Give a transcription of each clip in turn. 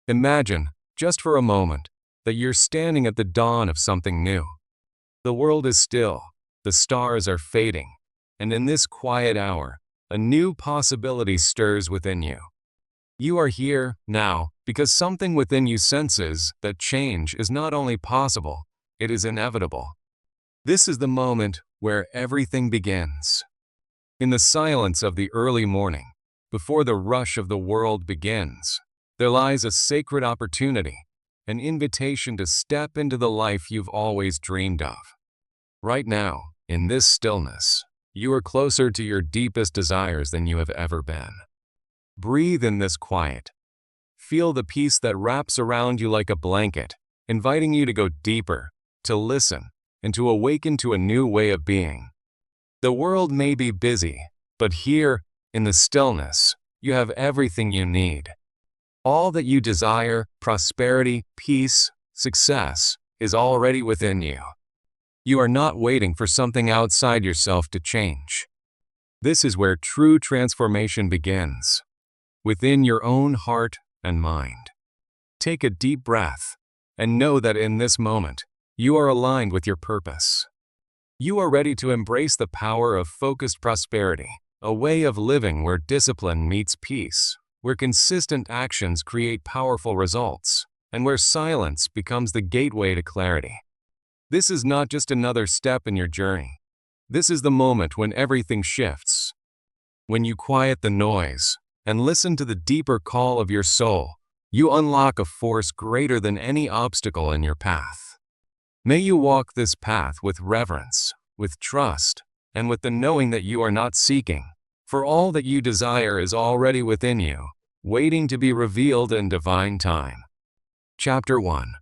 Imagine, just for a moment, that you're standing at the dawn of something new. The world is still, the stars are fading, and in this quiet hour, a new possibility stirs within you. You are here, now, because something within you senses that change is not only possible, it is inevitable. This is the moment where everything begins. In the silence of the early morning, before the rush of the world begins, there lies a sacred opportunity, an invitation to step into the life you've always dreamed of. Right now, in this stillness, you are closer to your deepest desires than you have ever been. Breathe in this quiet. Feel the peace that wraps around you like a blanket, inviting you to go deeper, to listen, and to awaken to a new way of being. The world may be busy, but here, in the stillness, you have everything you need. All that you desire, prosperity, peace, success, is already within you. You are not waiting for something outside yourself to change. This is where true transformation begins, within your own heart and mind. Take a deep breath, and know that in this moment, you are aligned with your purpose. You are ready to embrace the power of focused prosperity, a way of living where discipline meets peace, where consistent actions create powerful results, and where silence becomes the gateway to clarity. This is not just another step in your journey. This is the moment when everything shifts. When you quiet the noise and listen to the deeper call of your soul, you unlock a force greater than any obstacle in your path. May you walk this path with reverence, with trust, and with the knowing that you are not seeking, for all that you desire is already within you, waiting to be revealed in divine time. Chapter 1.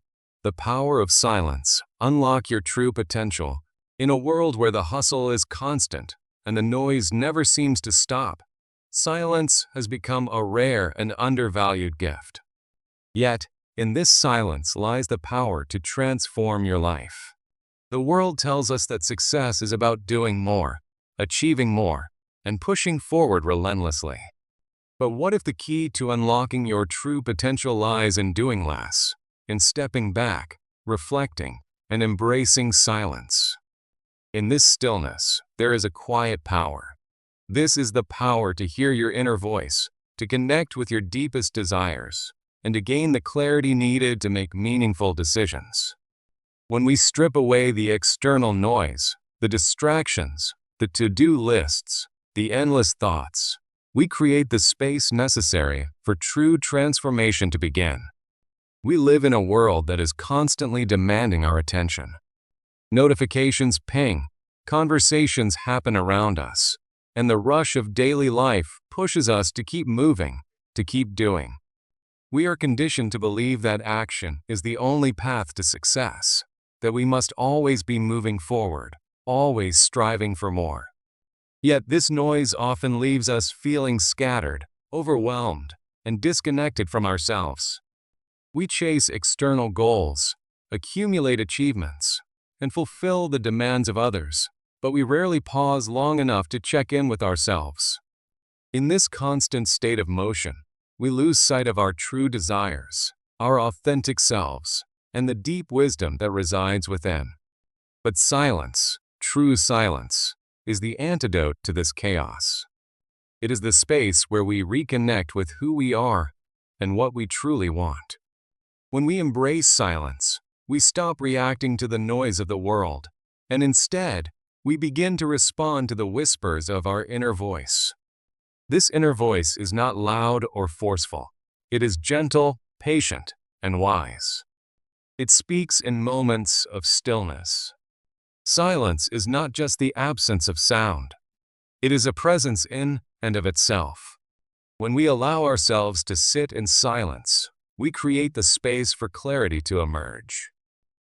The Power of Silence. Unlock your true potential. In a world where the hustle is constant and the noise never seems to stop, silence has become a rare and undervalued gift. Yet, in this silence lies the power to transform your life. The world tells us that success is about doing more, achieving more, and pushing forward relentlessly. But what if the key to unlocking your true potential lies in doing less, in stepping back, reflecting, and embracing silence? In this stillness, there is a quiet power. This is the power to hear your inner voice, to connect with your deepest desires, and to gain the clarity needed to make meaningful decisions. When we strip away the external noise, the distractions, the to-do lists, the endless thoughts, we create the space necessary for true transformation to begin. We live in a world that is constantly demanding our attention. Notifications ping, conversations happen around us, and the rush of daily life pushes us to keep moving, to keep doing. We are conditioned to believe that action is the only path to success, that we must always be moving forward, always striving for more. Yet this noise often leaves us feeling scattered, overwhelmed, and disconnected from ourselves. We chase external goals, accumulate achievements, and fulfill the demands of others, but we rarely pause long enough to check in with ourselves. In this constant state of motion, we lose sight of our true desires, our authentic selves, and the deep wisdom that resides within. But silence, true silence, is the antidote to this chaos. It is the space where we reconnect with who we are and what we truly want. When we embrace silence, we stop reacting to the noise of the world, and instead, we begin to respond to the whispers of our inner voice. This inner voice is not loud or forceful. It is gentle, patient, and wise. It speaks in moments of stillness. Silence is not just the absence of sound. It is a presence in and of itself. When we allow ourselves to sit in silence, we create the space for clarity to emerge.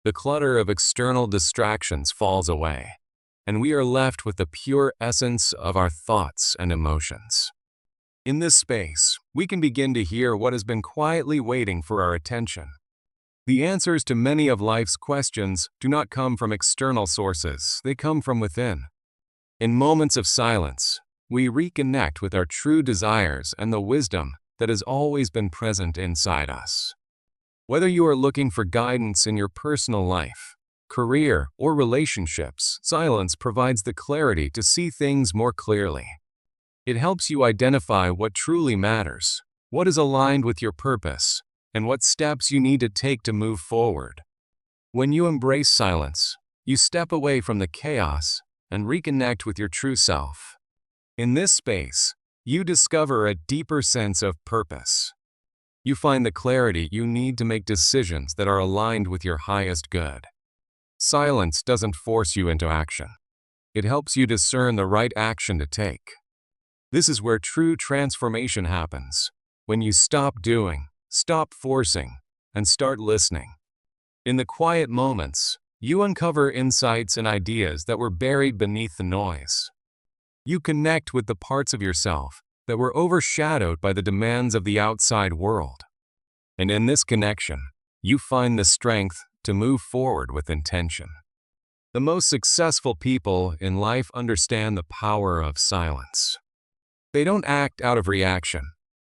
The clutter of external distractions falls away, and we are left with the pure essence of our thoughts and emotions. In this space, we can begin to hear what has been quietly waiting for our attention. The answers to many of life's questions do not come from external sources, they come from within. In moments of silence, we reconnect with our true desires and the wisdom that has always been present inside us. Whether you are looking for guidance in your personal life, career, or relationships, silence provides the clarity to see things more clearly. It helps you identify what truly matters, what is aligned with your purpose, and what steps you need to take to move forward. When you embrace silence, you step away from the chaos and reconnect with your true self. In this space, you discover a deeper sense of purpose. You find the clarity you need to make decisions that are aligned with your highest good. Silence doesn't force you into action. It helps you discern the right action to take. This is where true transformation happens, when you stop doing, stop forcing, and start listening. In the quiet moments, you uncover insights and ideas that were buried beneath the noise. You connect with the parts of yourself that were overshadowed by the demands of the outside world. And in this connection, you find the strength to move forward with intention. The most successful people in life understand the power of silence. They don't act out of reaction.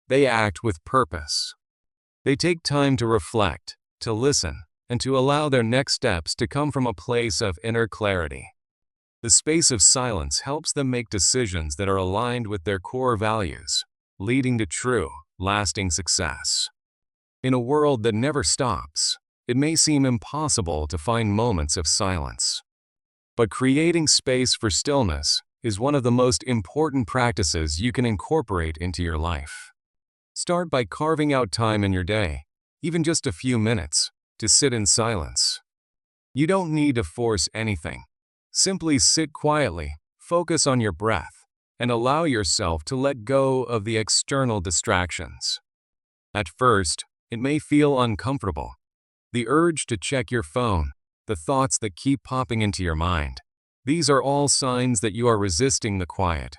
They act with purpose. They take time to reflect, to listen, and to allow their next steps to come from a place of inner clarity. The space of silence helps them make decisions that are aligned with their core values, leading to true, lasting success. In a world that never stops, it may seem impossible to find moments of silence. But creating space for stillness is one of the most important practices you can incorporate into your life. Start by carving out time in your day, even just a few minutes, to sit in silence. You don't need to force anything. Simply sit quietly, focus on your breath, and allow yourself to let go of the external distractions. At first, it may feel uncomfortable. The urge to check your phone, the thoughts that keep popping into your mind, these are all signs that you are resisting the quiet.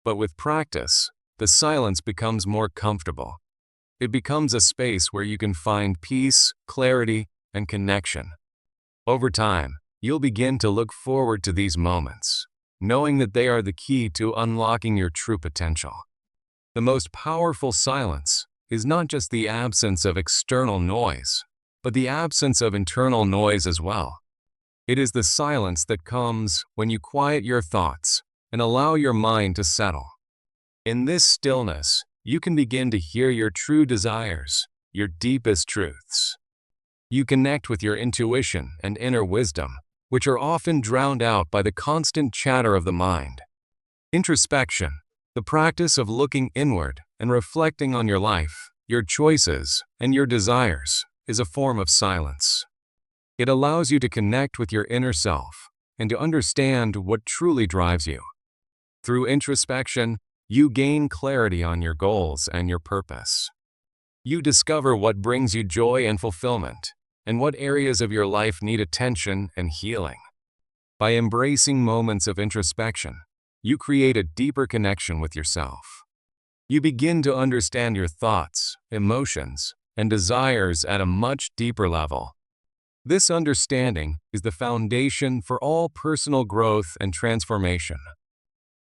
But with practice, the silence becomes more comfortable. It becomes a space where you can find peace, clarity, and connection. Over time, you'll begin to look forward to these moments, knowing that they are the key to unlocking your true potential. The most powerful silence is not just the absence of external noise, but the absence of internal noise as well. It is the silence that comes when you quiet your thoughts and allow your mind to settle. In this stillness, you can begin to hear your true desires, your deepest truths. You connect with your intuition and inner wisdom, which are often drowned out by the constant chatter of the mind. Introspection, the practice of looking inward and reflecting on your life, your choices, and your desires, is a form of silence. It allows you to connect with your inner self and to understand what truly drives you. Through introspection, you gain clarity on your goals and your purpose. You discover what brings you joy and fulfillment, and what areas of your life need attention and healing. By embracing moments of introspection, you create a deeper connection with yourself. You begin to understand your thoughts, emotions, and desires at a much deeper level. This understanding is the foundation for all personal growth and transformation.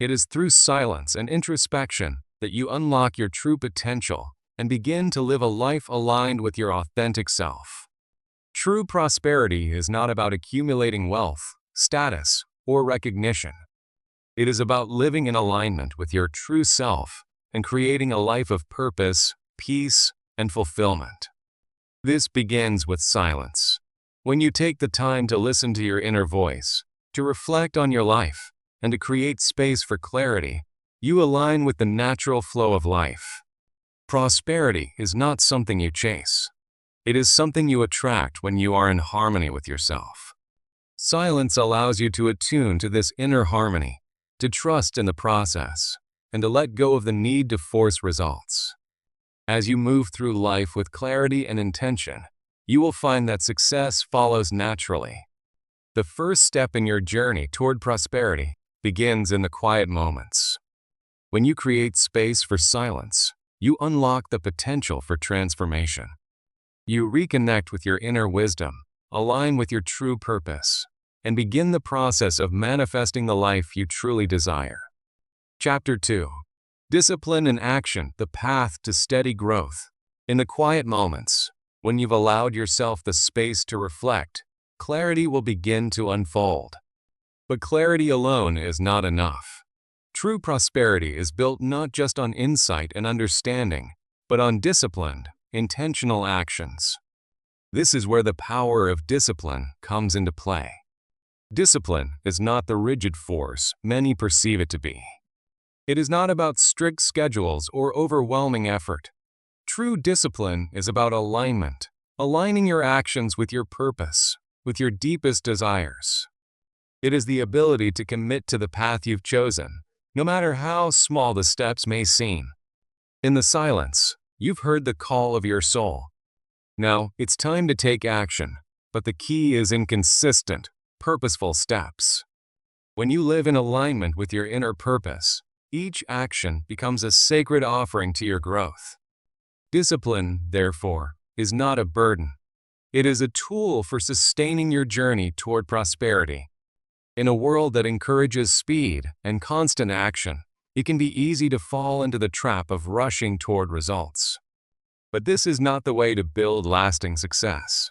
It is through silence and introspection that you unlock your true potential and begin to live a life aligned with your authentic self. True prosperity is not about accumulating wealth, status, or recognition. It is about living in alignment with your true self and creating a life of purpose, peace, and fulfillment. This begins with silence. When you take the time to listen to your inner voice, to reflect on your life, and to create space for clarity, you align with the natural flow of life. Prosperity is not something you chase. It is something you attract when you are in harmony with yourself. Silence allows you to attune to this inner harmony, to trust in the process, and to let go of the need to force results. As you move through life with clarity and intention, you will find that success follows naturally. The first step in your journey toward prosperity begins in the quiet moments. When you create space for silence, you unlock the potential for transformation. You reconnect with your inner wisdom, align with your true purpose, and begin the process of manifesting the life you truly desire. Chapter 2. Discipline and Action, the Path to Steady Growth. In the quiet moments, When you've allowed yourself the space to reflect, clarity will begin to unfold. But clarity alone is not enough. True prosperity is built not just on insight and understanding, but on disciplined, intentional actions. This is where the power of discipline comes into play. Discipline is not the rigid force many perceive it to be. It is not about strict schedules or overwhelming effort. True discipline is about alignment, aligning your actions with your purpose, with your deepest desires. It is the ability to commit to the path you've chosen, no matter how small the steps may seem. In the silence, you've heard the call of your soul. Now, it's time to take action, but the key is in consistent, purposeful steps. When you live in alignment with your inner purpose, each action becomes a sacred offering to your growth. Discipline, therefore, is not a burden. It is a tool for sustaining your journey toward prosperity. In a world that encourages speed and constant action, it can be easy to fall into the trap of rushing toward results. But this is not the way to build lasting success.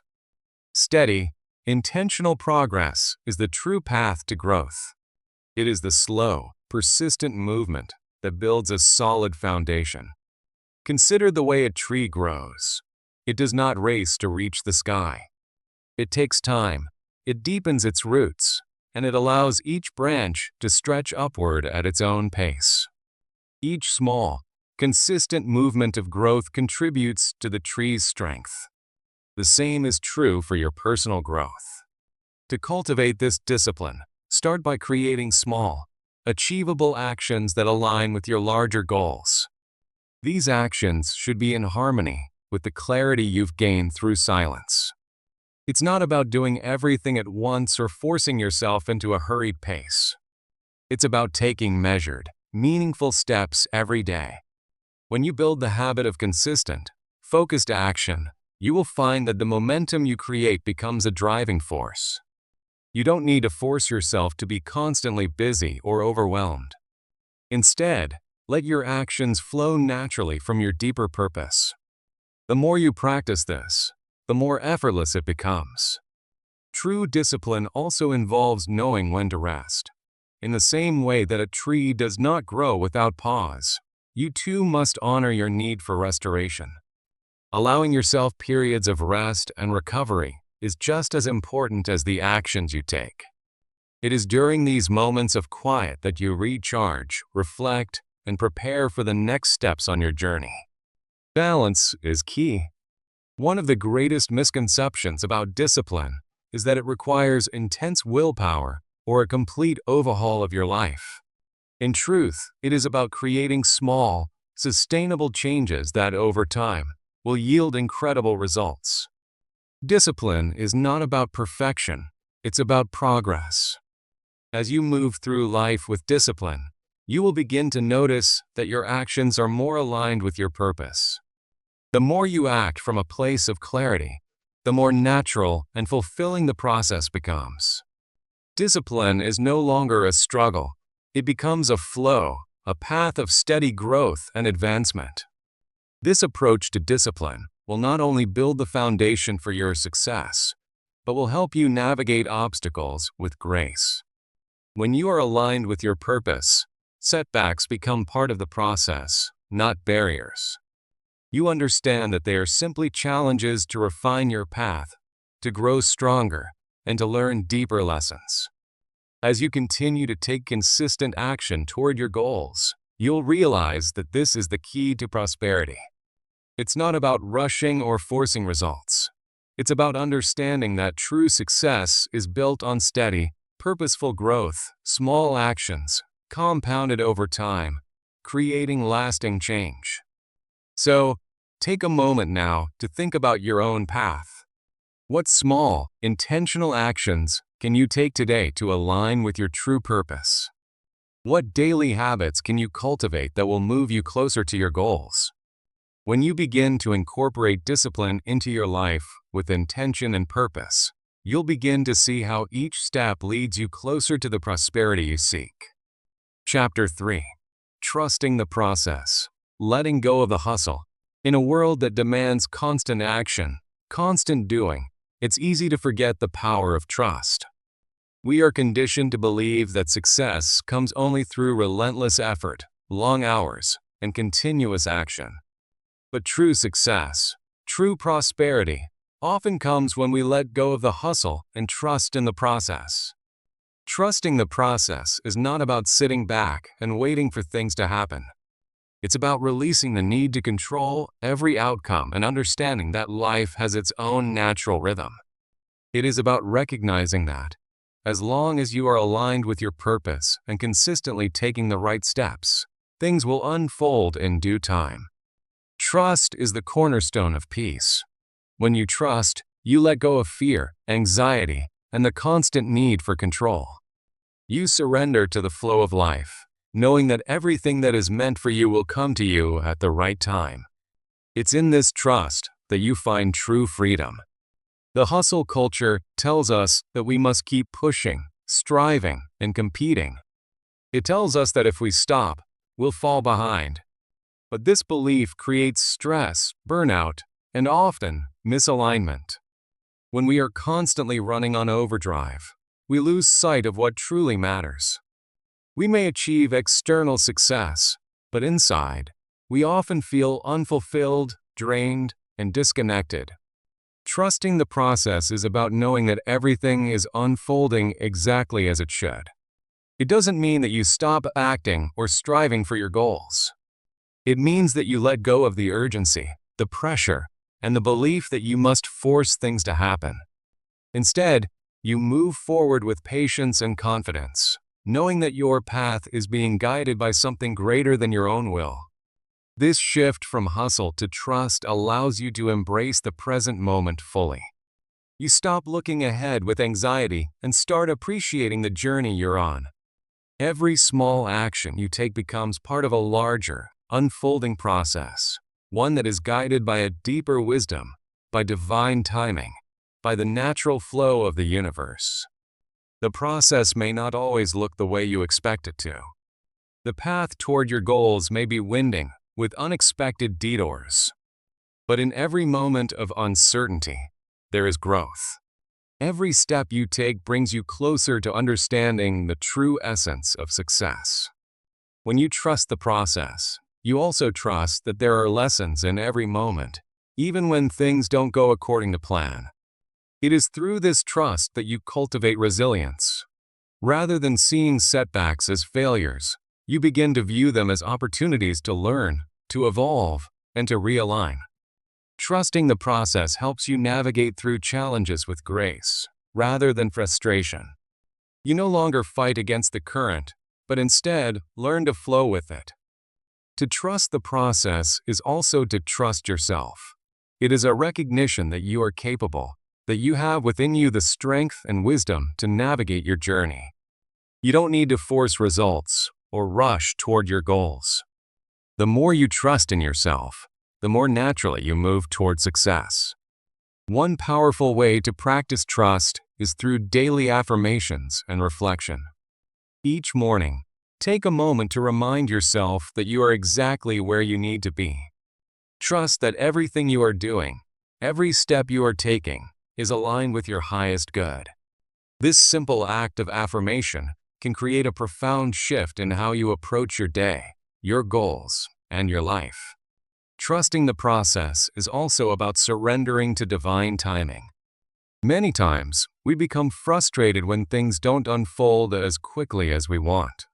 Steady, intentional progress is the true path to growth. It is the slow, persistent movement that builds a solid foundation. Consider the way a tree grows. It does not race to reach the sky. It takes time, it deepens its roots, and it allows each branch to stretch upward at its own pace. Each small, consistent movement of growth contributes to the tree's strength. The same is true for your personal growth. To cultivate this discipline, start by creating small, achievable actions that align with your larger goals. These actions should be in harmony with the clarity you've gained through silence. It's not about doing everything at once or forcing yourself into a hurried pace. It's about taking measured, meaningful steps every day. When you build the habit of consistent, focused action, you will find that the momentum you create becomes a driving force. You don't need to force yourself to be constantly busy or overwhelmed. Instead, let your actions flow naturally from your deeper purpose. The more you practice this, the more effortless it becomes. True discipline also involves knowing when to rest. In the same way that a tree does not grow without pause, you too must honor your need for restoration. Allowing yourself periods of rest and recovery is just as important as the actions you take. It is during these moments of quiet that you recharge, reflect, and prepare for the next steps on your journey. Balance is key. One of the greatest misconceptions about discipline is that it requires intense willpower or a complete overhaul of your life. In truth, it is about creating small, sustainable changes that, over time, will yield incredible results. Discipline is not about perfection, it's about progress. As you move through life with discipline, you will begin to notice that your actions are more aligned with your purpose. The more you act from a place of clarity, the more natural and fulfilling the process becomes. Discipline is no longer a struggle, it becomes a flow, a path of steady growth and advancement. This approach to discipline will not only build the foundation for your success, but will help you navigate obstacles with grace. When you are aligned with your purpose, setbacks become part of the process, not barriers. You understand that they are simply challenges to refine your path, to grow stronger, and to learn deeper lessons. As you continue to take consistent action toward your goals, you'll realize that this is the key to prosperity. It's not about rushing or forcing results. It's about understanding that true success is built on steady, purposeful growth, small actions, compounded over time, creating lasting change. So, take a moment now to think about your own path. What small, intentional actions can you take today to align with your true purpose? What daily habits can you cultivate that will move you closer to your goals? When you begin to incorporate discipline into your life with intention and purpose, you'll begin to see how each step leads you closer to the prosperity you seek. Chapter 3. Trusting the process. Letting go of the hustle. In a world that demands constant action, constant doing, it's easy to forget the power of trust. We are conditioned to believe that success comes only through relentless effort, long hours, and continuous action. But true success, true prosperity, often comes when we let go of the hustle and trust in the process. Trusting the process is not about sitting back and waiting for things to happen. It's about releasing the need to control every outcome and understanding that life has its own natural rhythm. It is about recognizing that, as long as you are aligned with your purpose and consistently taking the right steps, things will unfold in due time. Trust is the cornerstone of peace. When you trust, you let go of fear, anxiety, and the constant need for control. You surrender to the flow of life, knowing that everything that is meant for you will come to you at the right time. It's in this trust that you find true freedom. The hustle culture tells us that we must keep pushing, striving, and competing. It tells us that if we stop, we'll fall behind. But this belief creates stress, burnout, and often misalignment. When we are constantly running on overdrive, we lose sight of what truly matters. We may achieve external success, but inside, we often feel unfulfilled, drained, and disconnected. Trusting the process is about knowing that everything is unfolding exactly as it should. It doesn't mean that you stop acting or striving for your goals. It means that you let go of the urgency, the pressure, and the belief that you must force things to happen. Instead, you move forward with patience and confidence, knowing that your path is being guided by something greater than your own will. This shift from hustle to trust allows you to embrace the present moment fully. You stop looking ahead with anxiety and start appreciating the journey you're on. Every small action you take becomes part of a larger, unfolding process, one that is guided by a deeper wisdom, by divine timing, by the natural flow of the universe. The process may not always look the way you expect it to. The path toward your goals may be winding, with unexpected detours. But in every moment of uncertainty, there is growth. Every step you take brings you closer to understanding the true essence of success. When you trust the process, you also trust that there are lessons in every moment, even when things don't go according to plan. It is through this trust that you cultivate resilience. Rather than seeing setbacks as failures, you begin to view them as opportunities to learn, to evolve, and to realign. Trusting the process helps you navigate through challenges with grace, rather than frustration. You no longer fight against the current, but instead learn to flow with it. To trust the process is also to trust yourself. It is a recognition that you are capable, that you have within you the strength and wisdom to navigate your journey. You don't need to force results or rush toward your goals. The more you trust in yourself, the more naturally you move toward success. One powerful way to practice trust is through daily affirmations and reflection. Each morning, take a moment to remind yourself that you are exactly where you need to be. Trust that everything you are doing, every step you are taking, is aligned with your highest good. This simple act of affirmation can create a profound shift in how you approach your day, your goals, and your life. Trusting the process is also about surrendering to divine timing. Many times, we become frustrated when things don't unfold as quickly as we want.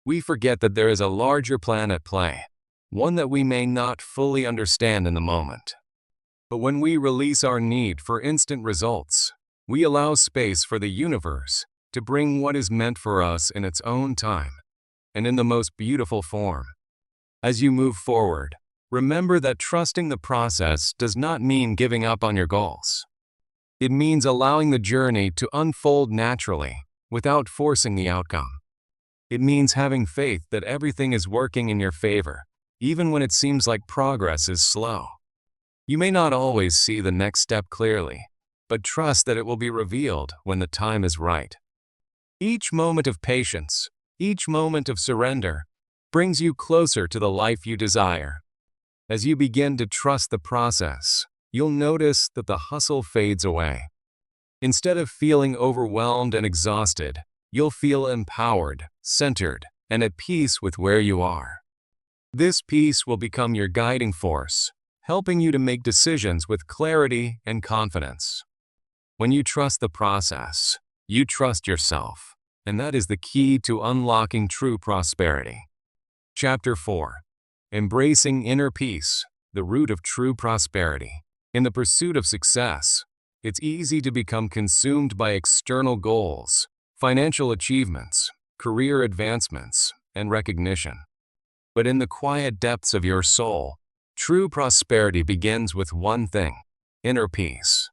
We forget that there is a larger plan at play, one that we may not fully understand in the moment. But when we release our need for instant results, we allow space for the universe to bring what is meant for us in its own time, and in the most beautiful form. As you move forward, remember that trusting the process does not mean giving up on your goals. It means allowing the journey to unfold naturally, without forcing the outcome. It means having faith that everything is working in your favor, even when it seems like progress is slow. You may not always see the next step clearly, but trust that it will be revealed when the time is right. Each moment of patience, each moment of surrender, brings you closer to the life you desire. As you begin to trust the process, you'll notice that the hustle fades away. Instead of feeling overwhelmed and exhausted, you'll feel empowered, centered, and at peace with where you are. This peace will become your guiding force, helping you to make decisions with clarity and confidence. When you trust the process, you trust yourself, and that is the key to unlocking true prosperity. Chapter 4. Embracing Inner Peace, the Root of True Prosperity. In the pursuit of success, it's easy to become consumed by external goals, financial achievements, career advancements, and recognition. But in the quiet depths of your soul, true prosperity begins with one thing: inner peace.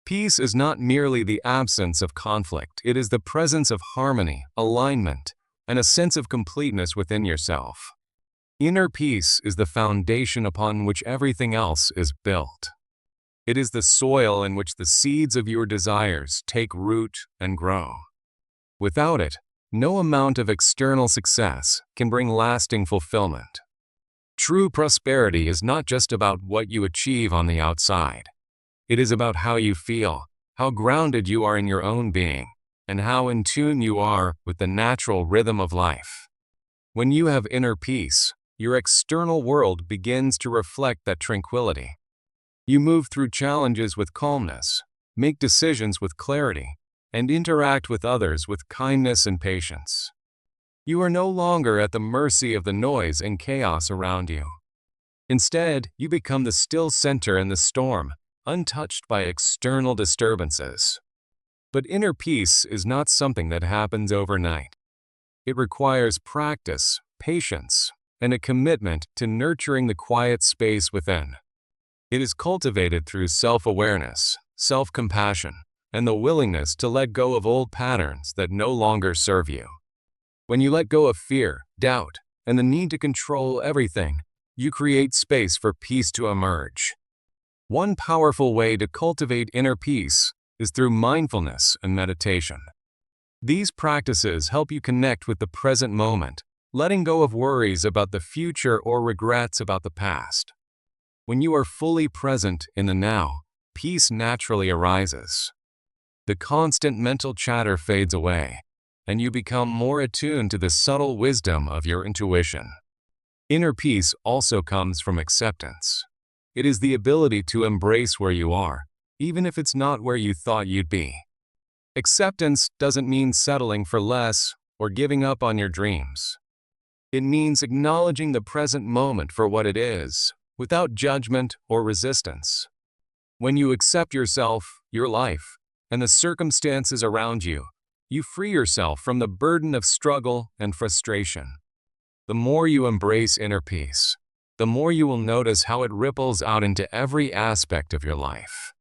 Peace is not merely the absence of conflict, it is the presence of harmony, alignment, and a sense of completeness within yourself. Inner peace is the foundation upon which everything else is built. It is the soil in which the seeds of your desires take root and grow. Without it, no amount of external success can bring lasting fulfillment. True prosperity is not just about what you achieve on the outside. It is about how you feel, how grounded you are in your own being, and how in tune you are with the natural rhythm of life. When you have inner peace, your external world begins to reflect that tranquility. You move through challenges with calmness, make decisions with clarity, and interact with others with kindness and patience. You are no longer at the mercy of the noise and chaos around you. Instead, you become the still center in the storm, untouched by external disturbances. But inner peace is not something that happens overnight. It requires practice, patience, and a commitment to nurturing the quiet space within. It is cultivated through self-awareness, self-compassion, and the willingness to let go of old patterns that no longer serve you. When you let go of fear, doubt, and the need to control everything, you create space for peace to emerge. One powerful way to cultivate inner peace is through mindfulness and meditation. These practices help you connect with the present moment, letting go of worries about the future or regrets about the past. When you are fully present in the now, peace naturally arises. The constant mental chatter fades away, and you become more attuned to the subtle wisdom of your intuition. Inner peace also comes from acceptance. It is the ability to embrace where you are, even if it's not where you thought you'd be. Acceptance doesn't mean settling for less or giving up on your dreams. It means acknowledging the present moment for what it is, without judgment or resistance. When you accept yourself, your life, and the circumstances around you, you free yourself from the burden of struggle and frustration. The more you embrace inner peace, the more you will notice how it ripples out into every aspect of your life.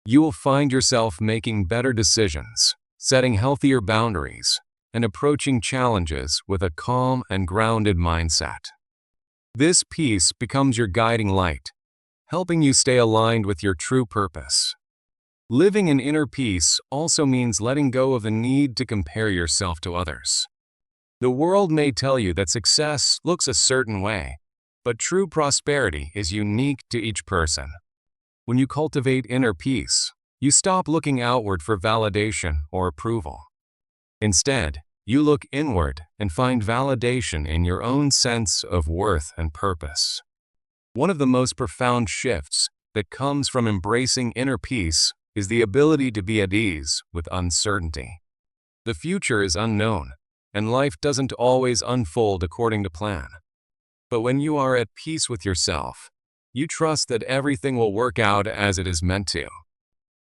You will find yourself making better decisions, setting healthier boundaries, and approaching challenges with a calm and grounded mindset. This peace becomes your guiding light, helping you stay aligned with your true purpose. Living in inner peace also means letting go of the need to compare yourself to others. The world may tell you that success looks a certain way, but true prosperity is unique to each person. When you cultivate inner peace, you stop looking outward for validation or approval. Instead, you look inward and find validation in your own sense of worth and purpose. One of the most profound shifts that comes from embracing inner peace is the ability to be at ease with uncertainty. The future is unknown, and life doesn't always unfold according to plan. But when you are at peace with yourself, you trust that everything will work out as it is meant to.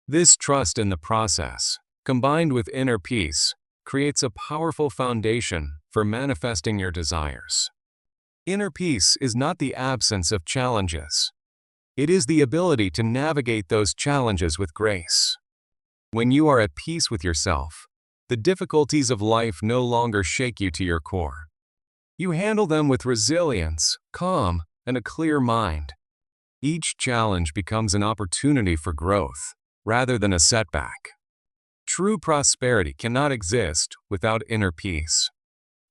This trust in the process, combined with inner peace, creates a powerful foundation for manifesting your desires. Inner peace is not the absence of challenges. It is the ability to navigate those challenges with grace. When you are at peace with yourself, the difficulties of life no longer shake you to your core. You handle them with resilience, calm, and a clear mind. Each challenge becomes an opportunity for growth, rather than a setback. True prosperity cannot exist without inner peace.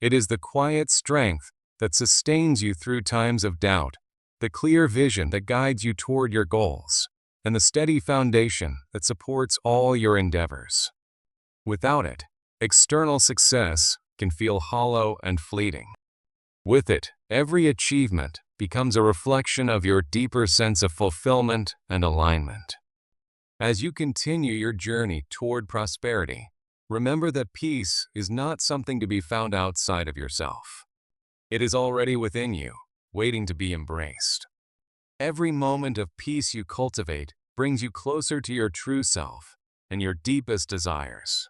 It is the quiet strength that sustains you through times of doubt, the clear vision that guides you toward your goals, and the steady foundation that supports all your endeavors. Without it, external success can feel hollow and fleeting. With it, every achievement becomes a reflection of your deeper sense of fulfillment and alignment. As you continue your journey toward prosperity, remember that peace is not something to be found outside of yourself. It is already within you, waiting to be embraced. Every moment of peace you cultivate brings you closer to your true self and your deepest desires.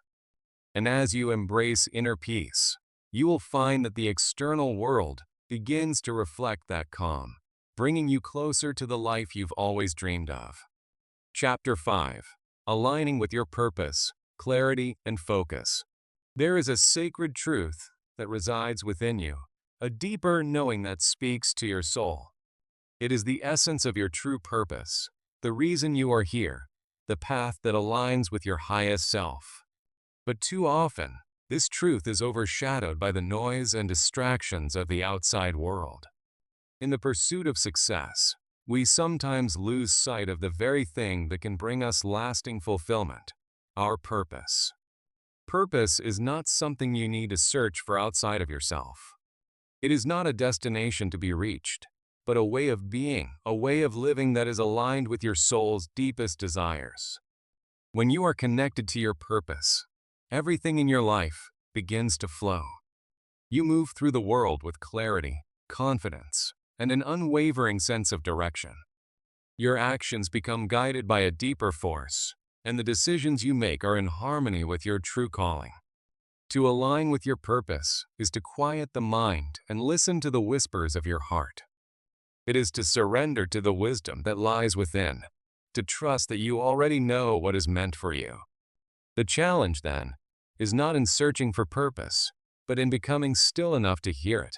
And as you embrace inner peace, you will find that the external world begins to reflect that calm, bringing you closer to the life you've always dreamed of. Chapter 5. Aligning with your purpose, clarity, and focus. There is a sacred truth that resides within you, a deeper knowing that speaks to your soul. It is the essence of your true purpose, the reason you are here, the path that aligns with your highest self. But too often, this truth is overshadowed by the noise and distractions of the outside world. In the pursuit of success, we sometimes lose sight of the very thing that can bring us lasting fulfillment, our purpose. Purpose is not something you need to search for outside of yourself. It is not a destination to be reached, but a way of being, a way of living that is aligned with your soul's deepest desires. When you are connected to your purpose, everything in your life begins to flow. You move through the world with clarity, confidence, and an unwavering sense of direction. Your actions become guided by a deeper force, and the decisions you make are in harmony with your true calling. To align with your purpose is to quiet the mind and listen to the whispers of your heart. It is to surrender to the wisdom that lies within, to trust that you already know what is meant for you. The challenge, then, is not in searching for purpose, but in becoming still enough to hear it.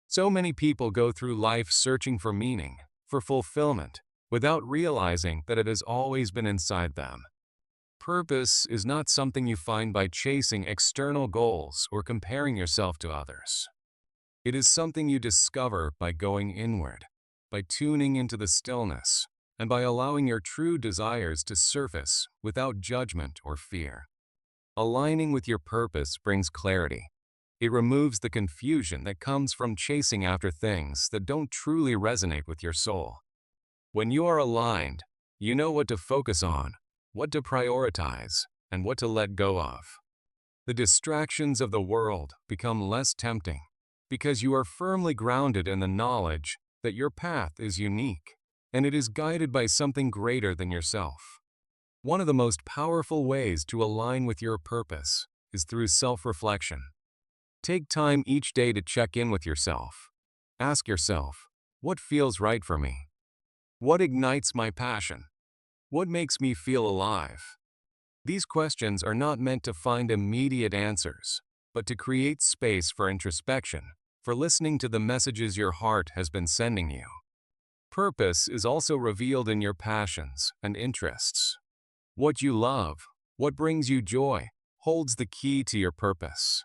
So many people go through life searching for meaning, for fulfillment, without realizing that it has always been inside them. Purpose is not something you find by chasing external goals or comparing yourself to others. It is something you discover by going inward, by tuning into the stillness, and by allowing your true desires to surface without judgment or fear. Aligning with your purpose brings clarity. It removes the confusion that comes from chasing after things that don't truly resonate with your soul. When you are aligned, you know what to focus on, what to prioritize, and what to let go of. The distractions of the world become less tempting because you are firmly grounded in the knowledge that your path is unique and it is guided by something greater than yourself. One of the most powerful ways to align with your purpose is through self-reflection. Take time each day to check in with yourself. Ask yourself, what feels right for me? What ignites my passion? What makes me feel alive? These questions are not meant to find immediate answers, but to create space for introspection, for listening to the messages your heart has been sending you. Purpose is also revealed in your passions and interests. What you love, what brings you joy, holds the key to your purpose.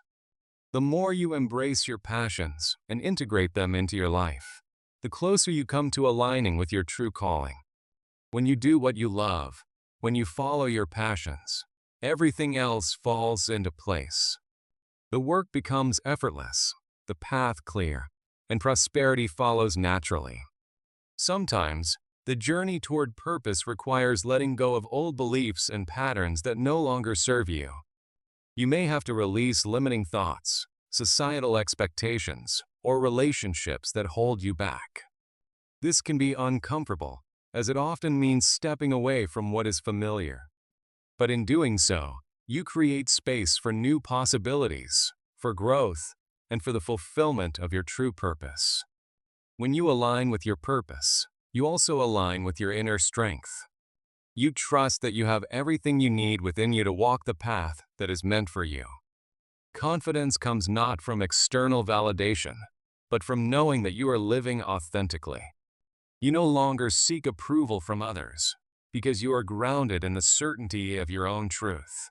The more you embrace your passions and integrate them into your life, the closer you come to aligning with your true calling. When you do what you love, when you follow your passions, everything else falls into place. The work becomes effortless, the path clear, and prosperity follows naturally. Sometimes, the journey toward purpose requires letting go of old beliefs and patterns that no longer serve you. You may have to release limiting thoughts, societal expectations, or relationships that hold you back. This can be uncomfortable, as it often means stepping away from what is familiar. But in doing so, you create space for new possibilities, for growth, and for the fulfillment of your true purpose. When you align with your purpose, you also align with your inner strength. You trust that you have everything you need within you to walk the path that is meant for you. Confidence comes not from external validation, but from knowing that you are living authentically. You no longer seek approval from others, because you are grounded in the certainty of your own truth.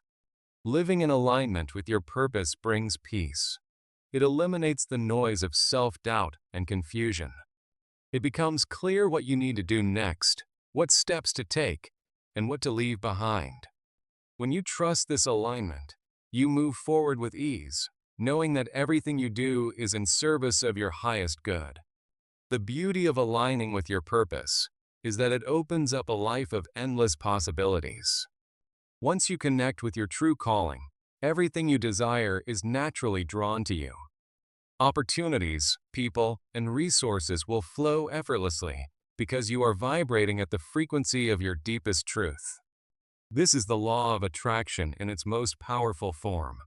Living in alignment with your purpose brings peace. It eliminates the noise of self-doubt and confusion. It becomes clear what you need to do next, what steps to take, and what to leave behind. When you trust this alignment, you move forward with ease, knowing that everything you do is in service of your highest good. The beauty of aligning with your purpose is that it opens up a life of endless possibilities. Once you connect with your true calling, everything you desire is naturally drawn to you. Opportunities, people, and resources will flow effortlessly because you are vibrating at the frequency of your deepest truth. This is the law of attraction in its most powerful form.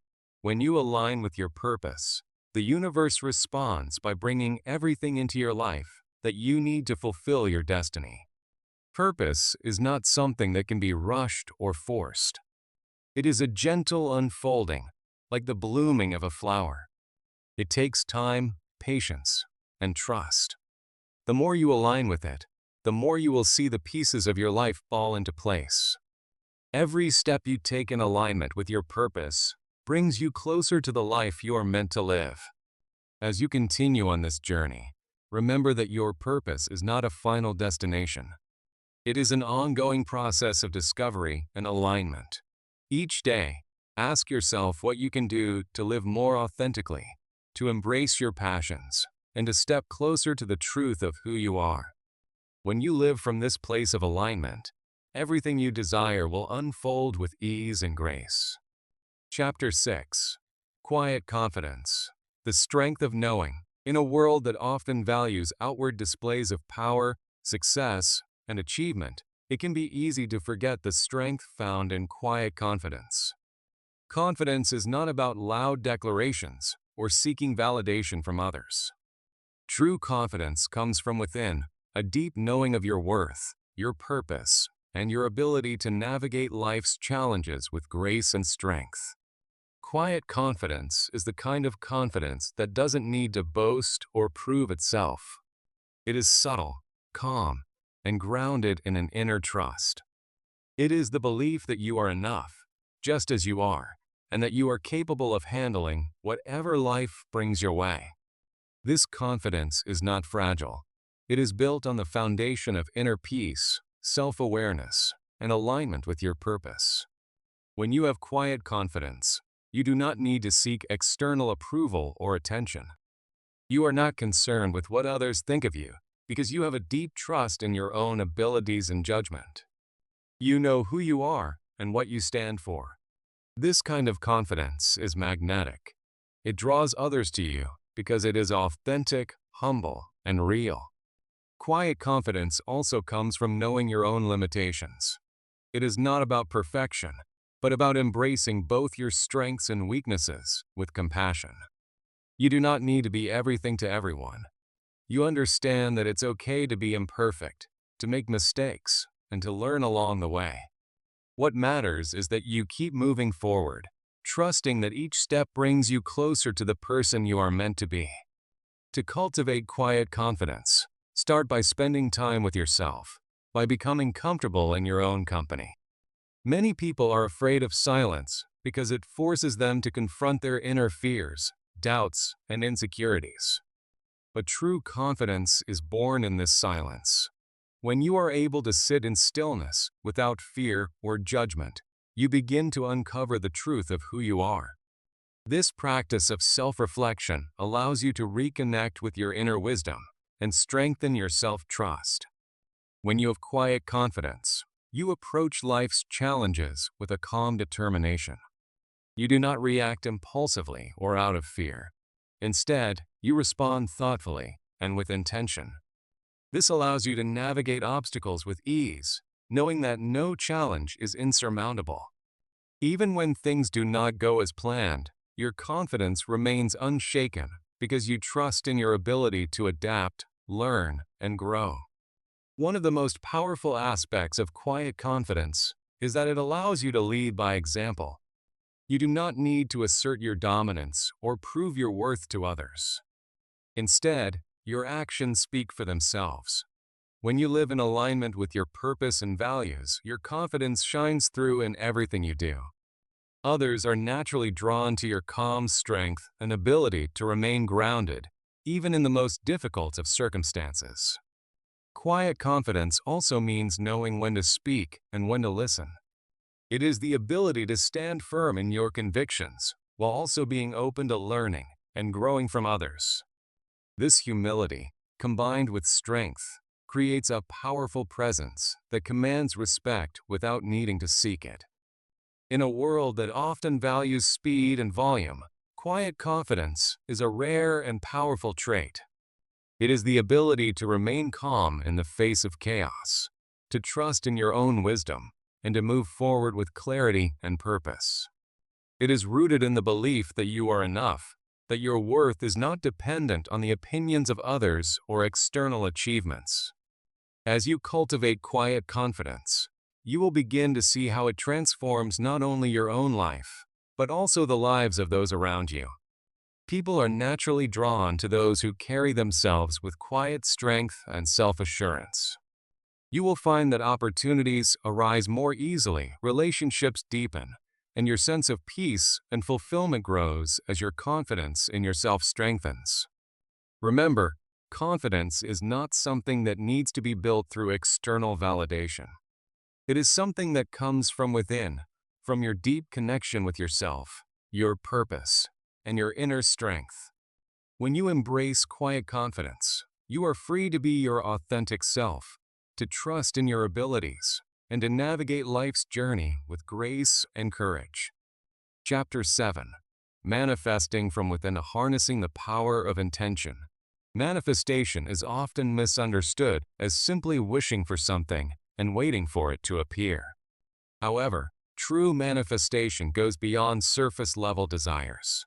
When you align with your purpose, the universe responds by bringing everything into your life that you need to fulfill your destiny. Purpose is not something that can be rushed or forced. It is a gentle unfolding, like the blooming of a flower. It takes time, patience, and trust. The more you align with it, the more you will see the pieces of your life fall into place. Every step you take in alignment with your purpose brings you closer to the life you are meant to live. As you continue on this journey, remember that your purpose is not a final destination. It is an ongoing process of discovery and alignment. Each day, ask yourself what you can do to live more authentically, to embrace your passions, and to step closer to the truth of who you are. When you live from this place of alignment, everything you desire will unfold with ease and grace. Chapter 6. Quiet Confidence. The strength of knowing. In a world that often values outward displays of power, success, and achievement, it can be easy to forget the strength found in quiet confidence. Confidence is not about loud declarations or seeking validation from others. True confidence comes from within, a deep knowing of your worth, your purpose, and your ability to navigate life's challenges with grace and strength. Quiet confidence is the kind of confidence that doesn't need to boast or prove itself. It is subtle, calm, and grounded in an inner trust. It is the belief that you are enough, just as you are, and that you are capable of handling whatever life brings your way. This confidence is not fragile. It is built on the foundation of inner peace, self-awareness, and alignment with your purpose. When you have quiet confidence, you do not need to seek external approval or attention. You are not concerned with what others think of you because you have a deep trust in your own abilities and judgment. You know who you are and what you stand for. This kind of confidence is magnetic. It draws others to you because it is authentic, humble, and real. Quiet confidence also comes from knowing your own limitations. It is not about perfection, but about embracing both your strengths and weaknesses with compassion. You do not need to be everything to everyone. You understand that it's okay to be imperfect, to make mistakes, and to learn along the way. What matters is that you keep moving forward, trusting that each step brings you closer to the person you are meant to be. To cultivate quiet confidence, start by spending time with yourself, by becoming comfortable in your own company. Many people are afraid of silence because it forces them to confront their inner fears, doubts, and insecurities. But true confidence is born in this silence. When you are able to sit in stillness without fear or judgment, you begin to uncover the truth of who you are. This practice of self-reflection allows you to reconnect with your inner wisdom and strengthen your self-trust. When you have quiet confidence, you approach life's challenges with a calm determination. You do not react impulsively or out of fear. Instead, you respond thoughtfully and with intention. This allows you to navigate obstacles with ease, knowing that no challenge is insurmountable. Even when things do not go as planned, your confidence remains unshaken because you trust in your ability to adapt, learn, and grow. One of the most powerful aspects of quiet confidence is that it allows you to lead by example. You do not need to assert your dominance or prove your worth to others. Instead, your actions speak for themselves. When you live in alignment with your purpose and values, your confidence shines through in everything you do. Others are naturally drawn to your calm strength and ability to remain grounded, even in the most difficult of circumstances. Quiet confidence also means knowing when to speak and when to listen. It is the ability to stand firm in your convictions while also being open to learning and growing from others. This humility, combined with strength, creates a powerful presence that commands respect without needing to seek it. In a world that often values speed and volume, quiet confidence is a rare and powerful trait. It is the ability to remain calm in the face of chaos, to trust in your own wisdom, and to move forward with clarity and purpose. It is rooted in the belief that you are enough, that your worth is not dependent on the opinions of others or external achievements. As you cultivate quiet confidence, you will begin to see how it transforms not only your own life, but also the lives of those around you. People are naturally drawn to those who carry themselves with quiet strength and self-assurance. You will find that opportunities arise more easily, relationships deepen, and your sense of peace and fulfillment grows as your confidence in yourself strengthens. Remember, confidence is not something that needs to be built through external validation. It is something that comes from within, from your deep connection with yourself, your purpose, and your inner strength. When you embrace quiet confidence, you are free to be your authentic self, to trust in your abilities, and to navigate life's journey with grace and courage. Chapter 7. Manifesting from within, harnessing the power of intention. Manifestation is often misunderstood as simply wishing for something and waiting for it to appear. However, true manifestation goes beyond surface-level desires.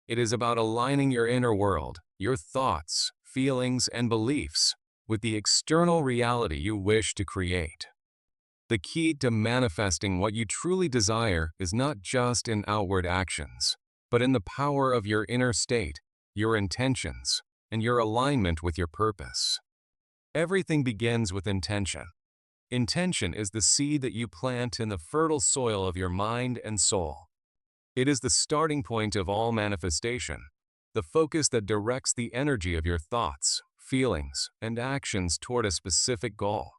It is about aligning your inner world, your thoughts, feelings, and beliefs with the external reality you wish to create. The key to manifesting what you truly desire is not just in outward actions, but in the power of your inner state, your intentions, and your alignment with your purpose. Everything begins with intention. Intention is the seed that you plant in the fertile soil of your mind and soul. It is the starting point of all manifestation, the focus that directs the energy of your thoughts, feelings, and actions toward a specific goal.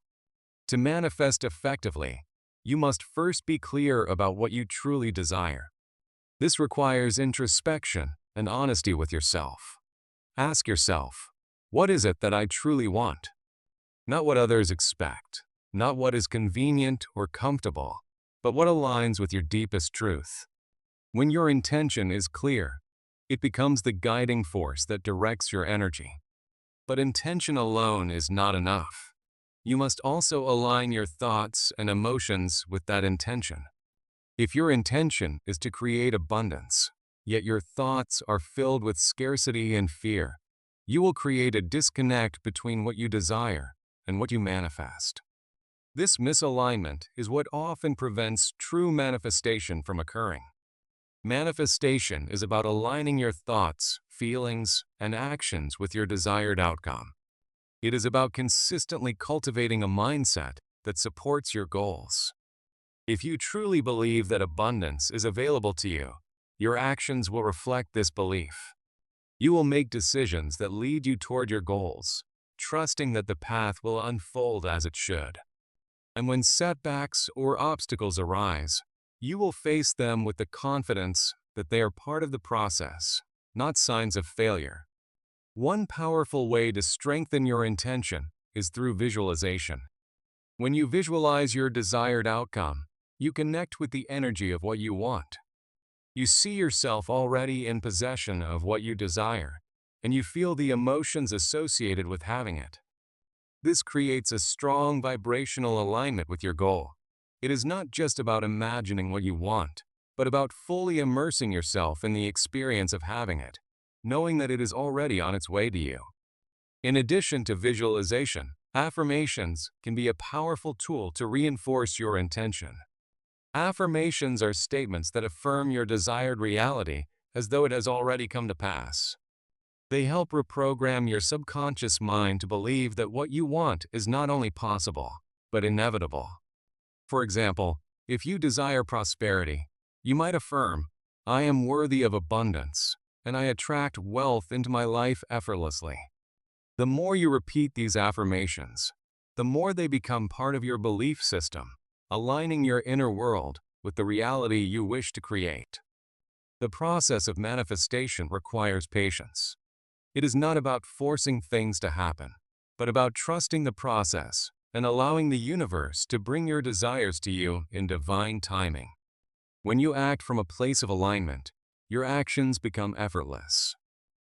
To manifest effectively, you must first be clear about what you truly desire. This requires introspection and honesty with yourself. Ask yourself, what is it that I truly want? Not what others expect, not what is convenient or comfortable, but what aligns with your deepest truth. When your intention is clear, it becomes the guiding force that directs your energy. But intention alone is not enough. You must also align your thoughts and emotions with that intention. If your intention is to create abundance, yet your thoughts are filled with scarcity and fear, you will create a disconnect between what you desire and what you manifest. This misalignment is what often prevents true manifestation from occurring. Manifestation is about aligning your thoughts, feelings, and actions with your desired outcome. It is about consistently cultivating a mindset that supports your goals. If you truly believe that abundance is available to you, your actions will reflect this belief. You will make decisions that lead you toward your goals, trusting that the path will unfold as it should. And when setbacks or obstacles arise, you will face them with the confidence that they are part of the process, not signs of failure. One powerful way to strengthen your intention is through visualization. When you visualize your desired outcome, you connect with the energy of what you want. You see yourself already in possession of what you desire, and you feel the emotions associated with having it. This creates a strong vibrational alignment with your goal. It is not just about imagining what you want, but about fully immersing yourself in the experience of having it, knowing that it is already on its way to you. In addition to visualization, affirmations can be a powerful tool to reinforce your intention. Affirmations are statements that affirm your desired reality as though it has already come to pass. They help reprogram your subconscious mind to believe that what you want is not only possible, but inevitable. For example, if you desire prosperity, you might affirm, "I am worthy of abundance, and I attract wealth into my life effortlessly." The more you repeat these affirmations, the more they become part of your belief system, aligning your inner world with the reality you wish to create. The process of manifestation requires patience. It is not about forcing things to happen, but about trusting the process and allowing the universe to bring your desires to you in divine timing. When you act from a place of alignment, your actions become effortless.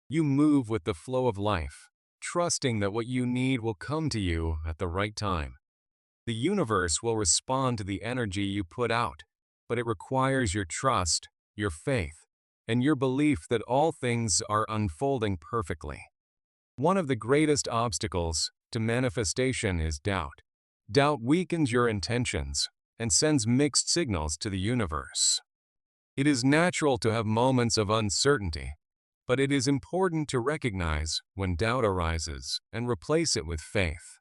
You move with the flow of life, trusting that what you need will come to you at the right time. The universe will respond to the energy you put out, but it requires your trust, your faith, and your belief that all things are unfolding perfectly. One of the greatest obstacles to manifestation is doubt. Doubt weakens your intentions and sends mixed signals to the universe. It is natural to have moments of uncertainty, but it is important to recognize when doubt arises and replace it with faith.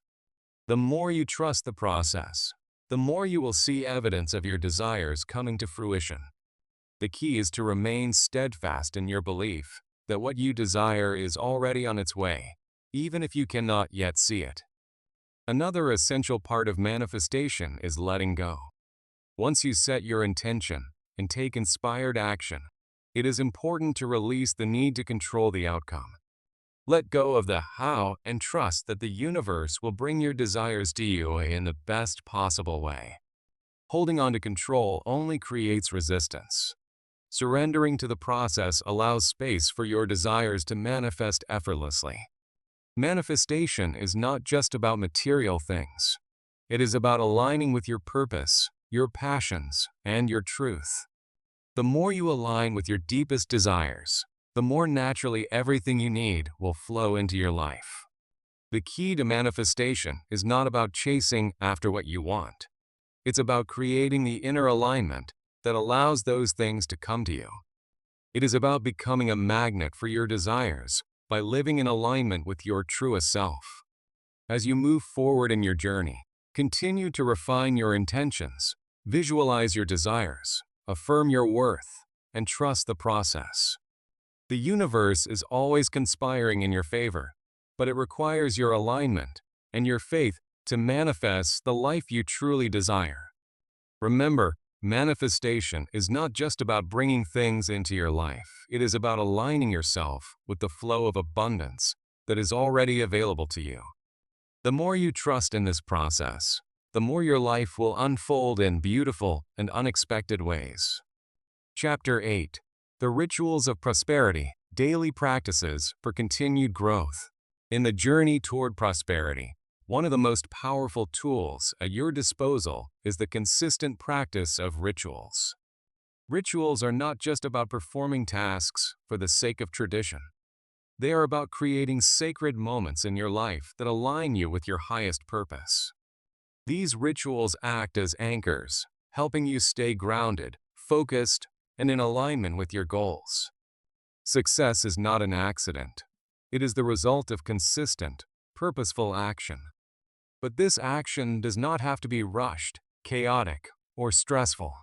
The more you trust the process, the more you will see evidence of your desires coming to fruition. The key is to remain steadfast in your belief that what you desire is already on its way, even if you cannot yet see it. Another essential part of manifestation is letting go. Once you set your intention and take inspired action, it is important to release the need to control the outcome. Let go of the how and trust that the universe will bring your desires to you in the best possible way. Holding on to control only creates resistance. Surrendering to the process allows space for your desires to manifest effortlessly. Manifestation is not just about material things. It is about aligning with your purpose, your passions, and your truth. The more you align with your deepest desires, the more naturally everything you need will flow into your life. The key to manifestation is not about chasing after what you want. It's about creating the inner alignment that allows those things to come to you. It is about becoming a magnet for your desires by living in alignment with your truest self. As you move forward in your journey, continue to refine your intentions, visualize your desires, affirm your worth, and trust the process. The universe is always conspiring in your favor, but it requires your alignment and your faith to manifest the life you truly desire. Remember, manifestation is not just about bringing things into your life. It is about aligning yourself with the flow of abundance that is already available to you. The more you trust in this process, the more your life will unfold in beautiful and unexpected ways. Chapter 8. The Rituals of Prosperity, Daily Practices for Continued Growth. In the journey toward prosperity, one of the most powerful tools at your disposal is the consistent practice of rituals. Rituals are not just about performing tasks for the sake of tradition. They are about creating sacred moments in your life that align you with your highest purpose. These rituals act as anchors, helping you stay grounded, focused, and in alignment with your goals. Success is not an accident. It is the result of consistent, purposeful action. But this action does not have to be rushed, chaotic, or stressful.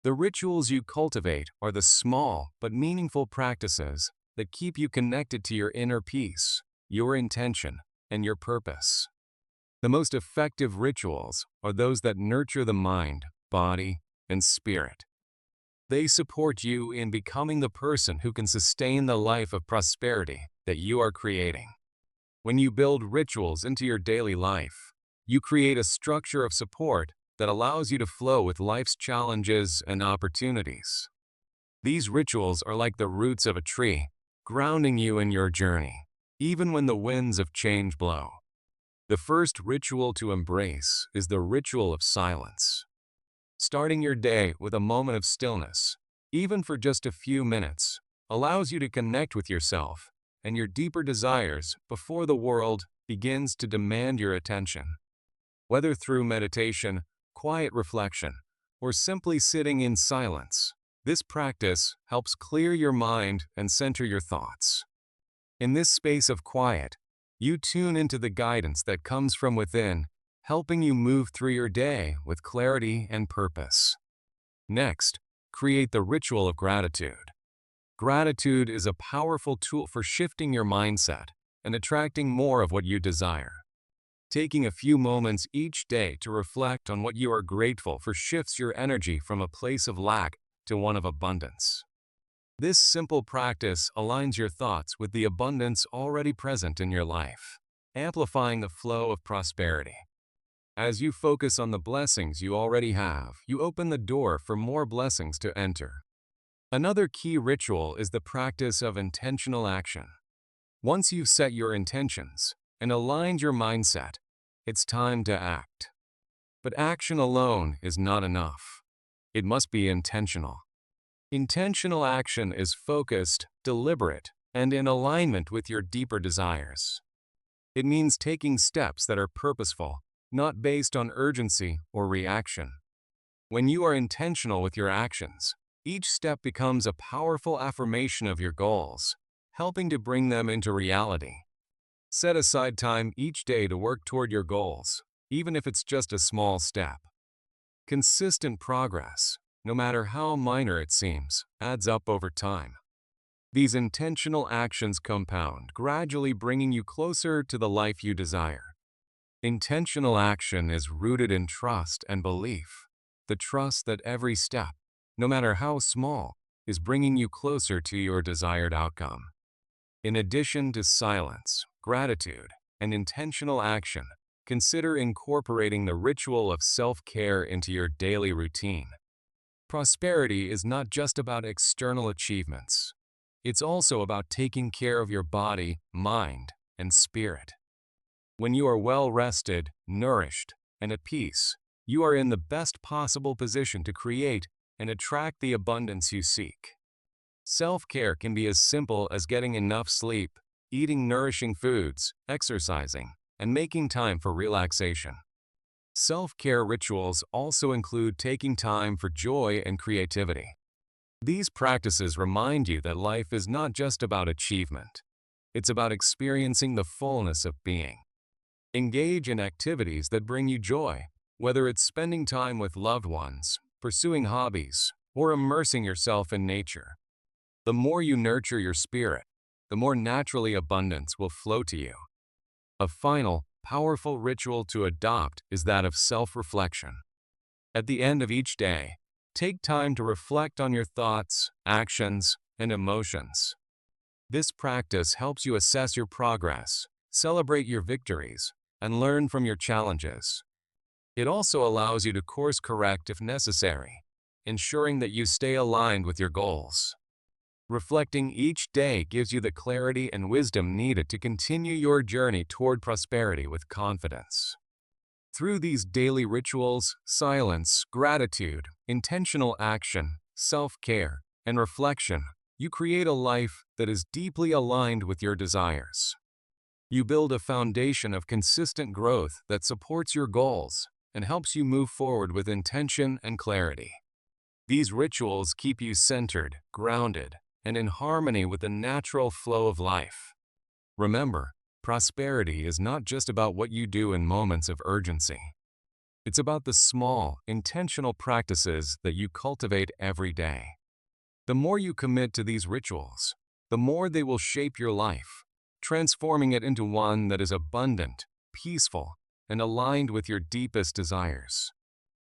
The rituals you cultivate are the small but meaningful practices that keep you connected to your inner peace, your intention, and your purpose. The most effective rituals are those that nurture the mind, body, and spirit. They support you in becoming the person who can sustain the life of prosperity that you are creating. When you build rituals into your daily life, you create a structure of support that allows you to flow with life's challenges and opportunities. These rituals are like the roots of a tree, grounding you in your journey, even when the winds of change blow. The first ritual to embrace is the ritual of silence. Starting your day with a moment of stillness, even for just a few minutes, allows you to connect with yourself and your deeper desires before the world begins to demand your attention. Whether through meditation, quiet reflection, or simply sitting in silence, this practice helps clear your mind and center your thoughts. In this space of quiet, you tune into the guidance that comes from within, helping you move through your day with clarity and purpose. Next, create the ritual of gratitude. Gratitude is a powerful tool for shifting your mindset and attracting more of what you desire. Taking a few moments each day to reflect on what you are grateful for shifts your energy from a place of lack to one of abundance. This simple practice aligns your thoughts with the abundance already present in your life, amplifying the flow of prosperity. As you focus on the blessings you already have, you open the door for more blessings to enter. Another key ritual is the practice of intentional action. Once you've set your intentions and aligned your mindset, it's time to act. But action alone is not enough. It must be intentional. Intentional action is focused, deliberate, and in alignment with your deeper desires. It means taking steps that are purposeful, not based on urgency or reaction. When you are intentional with your actions, each step becomes a powerful affirmation of your goals, helping to bring them into reality. Set aside time each day to work toward your goals, even if it's just a small step. Consistent progress, no matter how minor it seems, adds up over time. These intentional actions compound, gradually bringing you closer to the life you desire. Intentional action is rooted in trust and belief, the trust that every step, no matter how small, is bringing you closer to your desired outcome. In addition to silence, gratitude, and intentional action, consider incorporating the ritual of self-care into your daily routine. Prosperity is not just about external achievements. It's also about taking care of your body, mind, and spirit. When you are well-rested, nourished, and at peace, you are in the best possible position to create and attract the abundance you seek. Self-care can be as simple as getting enough sleep, eating nourishing foods, exercising, and making time for relaxation. Self-care rituals also include taking time for joy and creativity. These practices remind you that life is not just about achievement. It's about experiencing the fullness of being. Engage in activities that bring you joy, whether it's spending time with loved ones, pursuing hobbies, or immersing yourself in nature. The more you nurture your spirit, the more naturally abundance will flow to you. A final, powerful ritual to adopt is that of self-reflection. At the end of each day, take time to reflect on your thoughts, actions, and emotions. This practice helps you assess your progress, celebrate your victories, and learn from your challenges. It also allows you to course correct if necessary, ensuring that you stay aligned with your goals. Reflecting each day gives you the clarity and wisdom needed to continue your journey toward prosperity with confidence. Through these daily rituals, silence, gratitude, intentional action, self-care, and reflection, you create a life that is deeply aligned with your desires. You build a foundation of consistent growth that supports your goals and helps you move forward with intention and clarity. These rituals keep you centered, grounded, and in harmony with the natural flow of life. Remember, prosperity is not just about what you do in moments of urgency. It's about the small, intentional practices that you cultivate every day. The more you commit to these rituals, the more they will shape your life, transforming it into one that is abundant, peaceful, and aligned with your deepest desires.